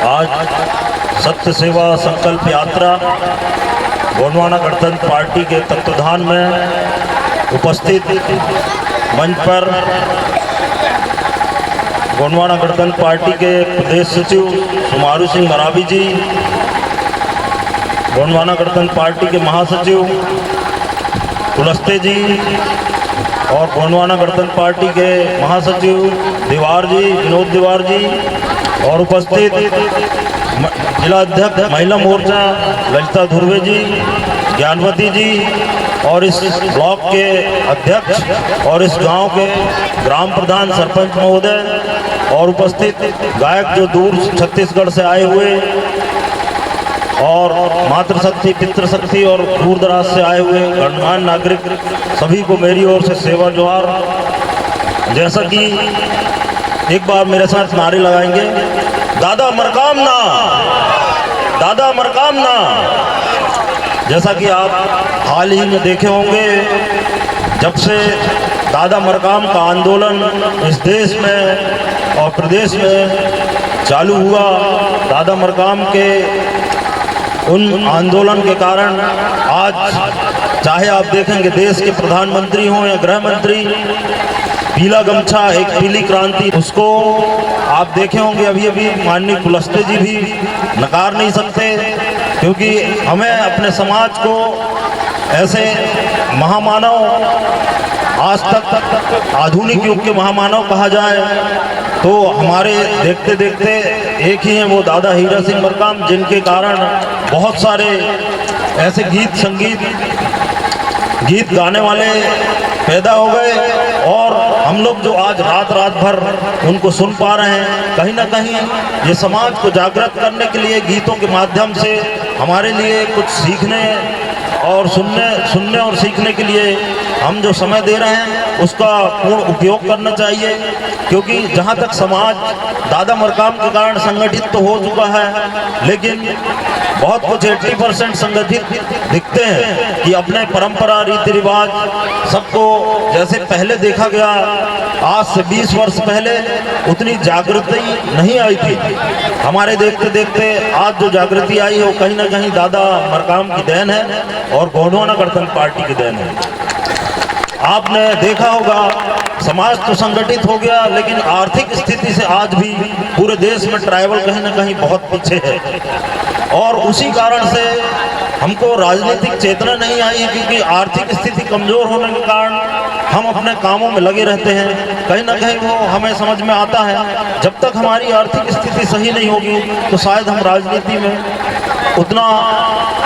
आज सत्य सेवा संकल्प यात्रा गोंडवाना गणतंत्र पार्टी के तत्वाधान में उपस्थित मंच पर गोंडवाना गणतंत्र पार्टी के प्रदेश सचिव सुमारू सिंह मरावी जी, गोंडवाना गणतंत्र पार्टी के महासचिव कुलस्ते जी और गोंडवाना गणतंत्र पार्टी के महासचिव दीवार जी, विनोद दीवार जी और उपस्थित जिला अध्यक्ष महिला मोर्चा ललिता धुर्वे जी, ज्ञानवती जी और इस ब्लॉक के अध्यक्ष और इस गांव के ग्राम प्रधान सरपंच महोदय और उपस्थित गायक जो दूर छत्तीसगढ़ से आए हुए और मातृशक्ति, पितृशक्ति और दूर दराज से आए हुए गणमान्य नागरिक सभी को मेरी ओर से सेवा जोहार। जैसा कि एक बार मेरे साथ नारे लगाएंगे, दादा मरकाम ना, दादा मरकाम ना। जैसा कि आप हाल ही में देखे होंगे, जब से दादा मरकाम का आंदोलन इस देश में और प्रदेश में चालू हुआ, दादा मरकाम के उन आंदोलन के कारण आज चाहे आप देखेंगे देश के प्रधानमंत्री हों या गृह मंत्री, पीला गमछा एक पीली क्रांति, उसको आप देखे होंगे अभी अभी माननीय कुलस्ते जी भी नकार नहीं सकते, क्योंकि हमें अपने समाज को ऐसे महामानव, आज तक आधुनिक युग के महामानव कहा जाए तो हमारे देखते देखते एक ही हैं, वो दादा हीरा सिंह मरकाम, जिनके कारण बहुत सारे ऐसे गीत गाने वाले पैदा हो गए और हम लोग जो आज रात भर उनको सुन पा रहे हैं, कहीं ना कहीं ये समाज को जागृत करने के लिए गीतों के माध्यम से हमारे लिए कुछ सीखने और सुनने और सीखने के लिए हम जो समय दे रहे हैं उसका पूर्ण उपयोग करना चाहिए। क्योंकि जहाँ तक समाज दादा मरकाम के कारण संगठित तो हो चुका है, लेकिन बहुत कुछ 80% संगठित दिखते हैं कि अपने परंपरा, रीति रिवाज सबको, जैसे पहले देखा गया आज से 20 वर्ष पहले उतनी जागृति नहीं आई थी। हमारे देखते देखते आज जो जागृति आई है वो कहीं ना कहीं दादा मरकाम की देन है और गोंडवाना गणतंत्र पार्टी की देन है। आपने देखा होगा समाज तो संगठित हो गया, लेकिन आर्थिक स्थिति से आज भी पूरे देश में ट्राइबल कहीं ना कहीं बहुत पीछे है और उसी कारण से हमको राजनीतिक चेतना नहीं आई, क्योंकि आर्थिक स्थिति कमजोर होने के कारण हम अपने कामों में लगे रहते हैं। कहीं ना कहीं वो हमें समझ में आता है, जब तक हमारी आर्थिक स्थिति सही नहीं होगी तो शायद हम राजनीति में उतना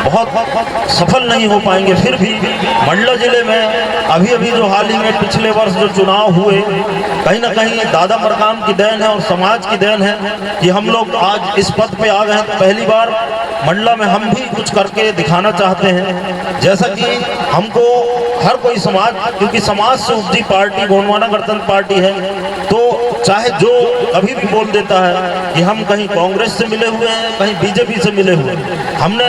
बहुत सफल नहीं हो पाएंगे। फिर भी मंडला जिले में अभी जो हाल ही में पिछले वर्ष जो चुनाव हुए, कहीं ना कहीं दादा मरकाम की देन है और समाज की देन है कि हम लोग आज इस पद पे आ गए हैं। तो पहली बार मंडला में हम भी कुछ करके दिखाना चाहते हैं, जैसा कि हमको हर कोई समाज, क्योंकि समाज से उपजी पार्टी गोंडवाना गणतंत्र पार्टी है, तो चाहे जो कभी भी बोल देता है कि हम कहीं कांग्रेस से मिले हुए हैं, कहीं बीजेपी से मिले हुए हैं। हमने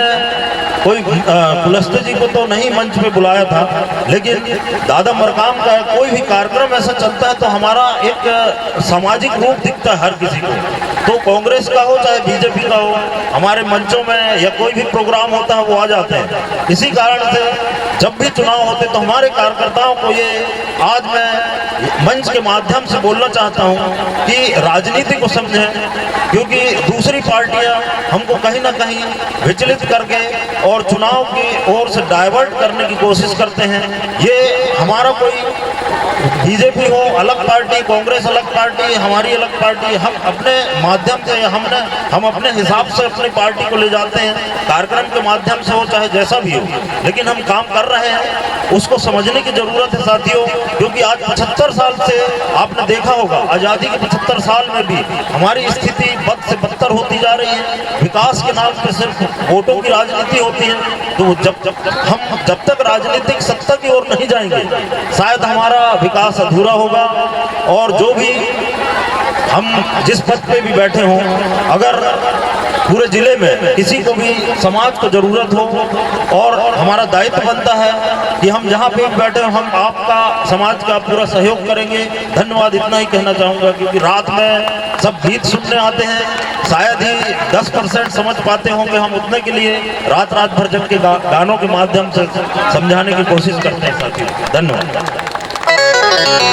कोई कुलस्ते जी को तो नहीं मंच पे बुलाया था, लेकिन दादा मरकाम का कोई भी कार्यक्रम ऐसा चलता है तो हमारा एक सामाजिक रूप दिखता है हर किसी को, तो कांग्रेस का हो चाहे बीजेपी का हो, हमारे मंचों में या कोई भी प्रोग्राम होता है वो आ जाते हैं। इसी कारण से जब भी चुनाव होते तो हमारे कार्यकर्ताओं को ये आज मैं मंच के माध्यम से बोलना चाहता हूँ कि राजनीति को समझें, क्योंकि दूसरी पार्टियां हमको कहीं ना कहीं विचलित करके और चुनाव की ओर से डाइवर्ट करने की कोशिश करते हैं। ये हमारा कोई बीजेपी हो अलग पार्टी, कांग्रेस अलग पार्टी, हमारी अलग पार्टी, हम अपने माध्यम से हम अपने हिसाब से अपनी पार्टी को ले जाते हैं, कार्यक्रम के माध्यम से हो चाहे जैसा भी हो, लेकिन हम काम कर रहे हैं उसको समझने की जरूरत है साथियों। क्योंकि आज 75 साल से आपने देखा होगा, आज़ादी के 75 साल में भी हमारी स्थिति बद से बदतर होती जा रही है। विकास के नाम पे सिर्फ वोटों की राजनीति होती है, तो जब तक राजनीतिक सत्ता की ओर नहीं जाएंगे शायद हमारा विकास अधूरा होगा। और जो भी हम जिस पद पे भी बैठे हों, अगर पूरे जिले में किसी को भी समाज को जरूरत हो और हमारा दायित्व बनता है कि हम जहाँ पे बैठे हम आपका समाज का पूरा सहयोग करेंगे। धन्यवाद, इतना ही कहना चाहूँगा, क्योंकि रात में सब गीत सुनने आते हैं, शायद ही 10% समझ पाते होंगे, हम उतने के लिए रात रात भर जग के गानों के माध्यम से समझाने की कोशिश करते हैं साथियों। धन्यवाद।